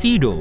Tuxedo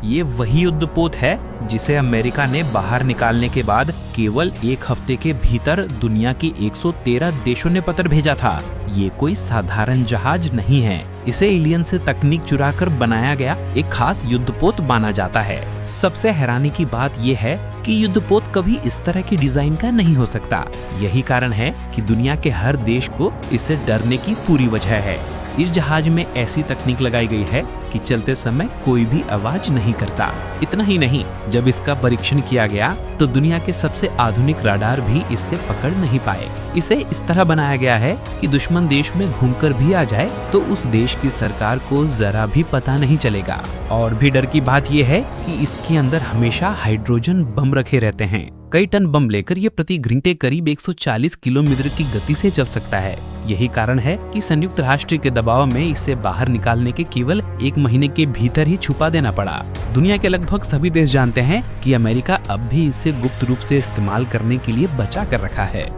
ये वही युद्धपोत है जिसे अमेरिका ने बाहर निकालने के बाद केवल एक हफ्ते के भीतर दुनिया के 113 देशों ने पत्र भेजा था। ये कोई साधारण जहाज नहीं है, इसे एलियन से तकनीक चुराकर बनाया गया एक खास युद्धपोत माना जाता है। सबसे हैरानी की बात ये है कि युद्धपोत कभी इस तरह की डिजाइन का नहीं हो सकता। यही कारण है कि दुनिया के हर देश को इससे डरने की पूरी वजह है। इस जहाज में ऐसी तकनीक लगाई गई है कि चलते समय कोई भी आवाज नहीं करता। इतना ही नहीं, जब इसका परीक्षण किया गया तो दुनिया के सबसे आधुनिक राडार भी इससे पकड़ नहीं पाए। इसे इस तरह बनाया गया है कि दुश्मन देश में घूमकर भी आ जाए तो उस देश की सरकार को जरा भी पता नहीं चलेगा। और भी डर की बात यह है कि इसके अंदर हमेशा हाइड्रोजन बम रखे रहते हैं। कई टन बम लेकर ये प्रति घंटे करीब 140 किलोमीटर की गति से चल सकता है। यही कारण है कि संयुक्त राष्ट्र के दबाव में इसे बाहर निकालने के केवल 1 महीने के भीतर ही छुपा देना पड़ा। दुनिया के लगभग सभी देश जानते हैं कि अमेरिका अब भी इसे गुप्त रूप से इस्तेमाल करने के लिए बचा कर रखा है।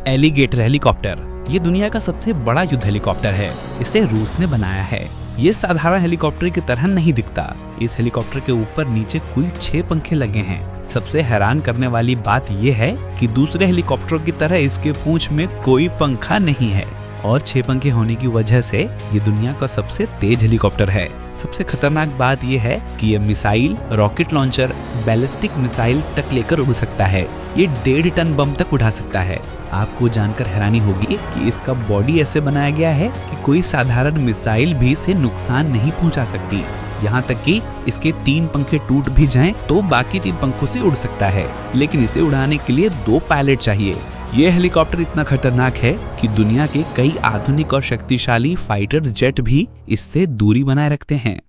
एलिगेटर हेलीकॉप्टर ये दुनिया का सबसे बड़ा युद्ध हेलीकॉप्टर है। इसे रूस ने बनाया है। ये साधारण हेलीकॉप्टर की तरह नहीं दिखता। इस हेलीकॉप्टर के ऊपर नीचे कुल 6 पंखे लगे हैं। सबसे हैरान करने वाली बात यह है कि दूसरे हेलीकॉप्टरों की तरह इसके पूंछ में कोई पंखा नहीं है और 6 पंखे होने की वजह से ये दुनिया का सबसे तेज हेलीकॉप्टर है। सबसे खतरनाक बात यह है कि ये missile, rocket launcher, ballistic missile तक लेकर उड़ सकता है। ये 1.5 टन बम तक उठा सकता है। आपको जानकर हैरानी होगी कि इसका बॉडी ऐसे बनाया गया है कि कोई साधारण मिसाइल भी इसे नुकसान नहीं पहुंचा सकती। यहाँ तक कि इसके 3 पंखे टूट भी जाएं तो बाकी 3 पंखों से उड़ सकता है, लेकिन इसे उड़ाने के लिए 2 पायलट चाहिए। ये हेलीकॉप्टर इतना खतरनाक है कि दुनिया के कई आधुनिक और शक्तिशाली फाइटर जेट भी इससे दूरी बनाए रखते हैं।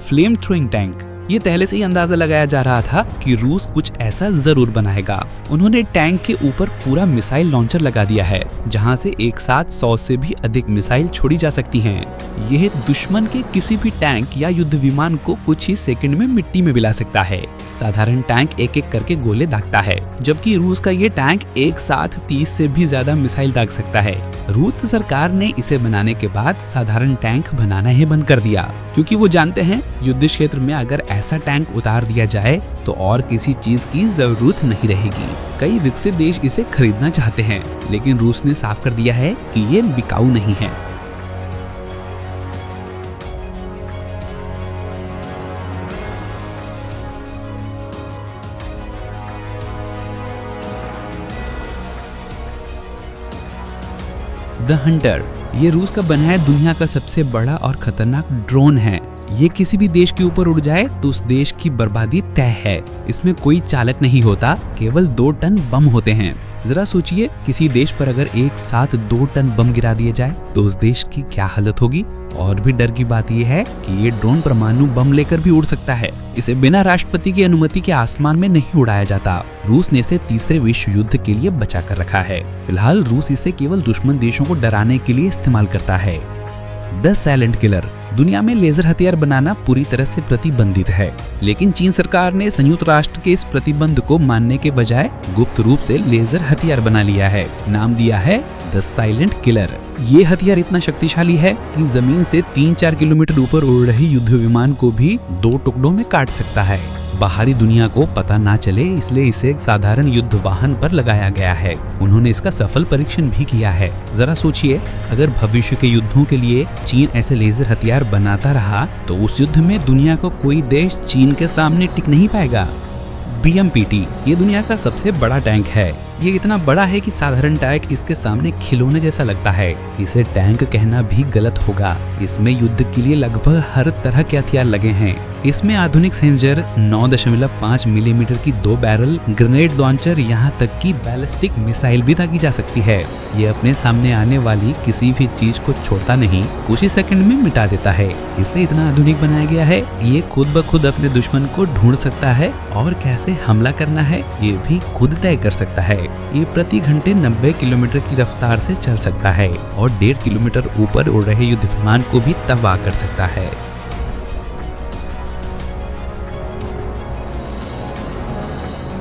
फ्लेम थ्रोइंग टैंक ये पहले से ही अंदाजा लगाया जा रहा था कि रूस कुछ ऐसा जरूर बनाएगा। उन्होंने टैंक के ऊपर पूरा मिसाइल लॉन्चर लगा दिया है, जहां से एक साथ 100 से भी अधिक मिसाइल छोड़ी जा सकती हैं। यह दुश्मन के किसी भी टैंक या युद्ध विमान को कुछ ही सेकंड में मिट्टी में मिला सकता है। साधारण टैंक एक एक करके गोले दागता है, जबकि रूस का ये टैंक एक साथ 30 से भी ज्यादा मिसाइल दाग सकता है। रूस सरकार ने इसे बनाने के बाद साधारण टैंक बनाना ही बंद कर दिया, क्योंकि वो जानते हैं युद्ध क्षेत्र में अगर ऐसा टैंक उतार दिया जाए तो और किसी चीज की जरूरत नहीं रहेगी। कई विकसित देश इसे खरीदना चाहते हैं, लेकिन रूस ने साफ कर दिया है कि ये बिकाऊ नहीं है। द हंटर ये रूस का बनाया दुनिया का सबसे बड़ा और खतरनाक ड्रोन है। ये किसी भी देश के ऊपर उड़ जाए तो उस देश की बर्बादी तय है। इसमें कोई चालक नहीं होता, केवल 2 टन बम होते हैं। जरा सोचिए, किसी देश पर अगर एक साथ 2 टन बम गिरा दिए जाए तो उस देश की क्या हालत होगी। और भी डर की बात यह है कि ये ड्रोन परमाणु बम लेकर भी उड़ सकता है। इसे बिना राष्ट्रपति की अनुमति के आसमान में नहीं उड़ाया जाता। रूस ने इसे तीसरे विश्व युद्ध के लिए बचा कर रखा है। फिलहाल रूस इसे केवल दुश्मन देशों को डराने के लिए इस्तेमाल करता है। द साइलेंट किलर दुनिया में लेजर हथियार बनाना पूरी तरह से प्रतिबंधित है, लेकिन चीन सरकार ने संयुक्त राष्ट्र के इस प्रतिबंध को मानने के बजाय गुप्त रूप से लेजर हथियार बना लिया है। नाम दिया है द साइलेंट किलर। ये हथियार इतना शक्तिशाली है कि जमीन से 3-4 किलोमीटर ऊपर उड़ रहे युद्ध विमान को भी 2 टुकड़ों में काट सकता है। बाहरी दुनिया को पता ना चले, इसलिए इसे एक साधारण युद्ध वाहन पर लगाया गया है। उन्होंने इसका सफल परीक्षण भी किया है। जरा सोचिए, अगर भविष्य के युद्धों के लिए चीन ऐसे लेजर हथियार बनाता रहा तो उस युद्ध में दुनिया का कोई देश चीन के सामने टिक नहीं पाएगा। BMP-T ये दुनिया का सबसे बड़ा टैंक है। ये इतना बड़ा है कि साधारण टैंक इसके सामने खिलौने जैसा लगता है। इसे टैंक कहना भी गलत होगा। इसमें युद्ध के लिए लगभग हर तरह के हथियार लगे हैं। इसमें आधुनिक सेंसर, 9.5 मिलीमीटर की 2 बैरल, ग्रेनेड लॉन्चर, यहाँ तक कि बैलिस्टिक मिसाइल भी दागी जा सकती है। ये अपने सामने आने वाली किसी भी चीज को छोड़ता नहीं, कुछ ही सेकंड में मिटा देता है। इसे इतना आधुनिक बनाया गया है, ये खुद ब खुद अपने दुश्मन को ढूंढ सकता है और कैसे हमला करना है ये भी खुद तय कर सकता है। ये प्रति घंटे 90 किलोमीटर की रफ्तार से चल सकता है और 1.5 किलोमीटर ऊपर उड़ रहे युद्ध विमान को भी तबाह कर सकता है।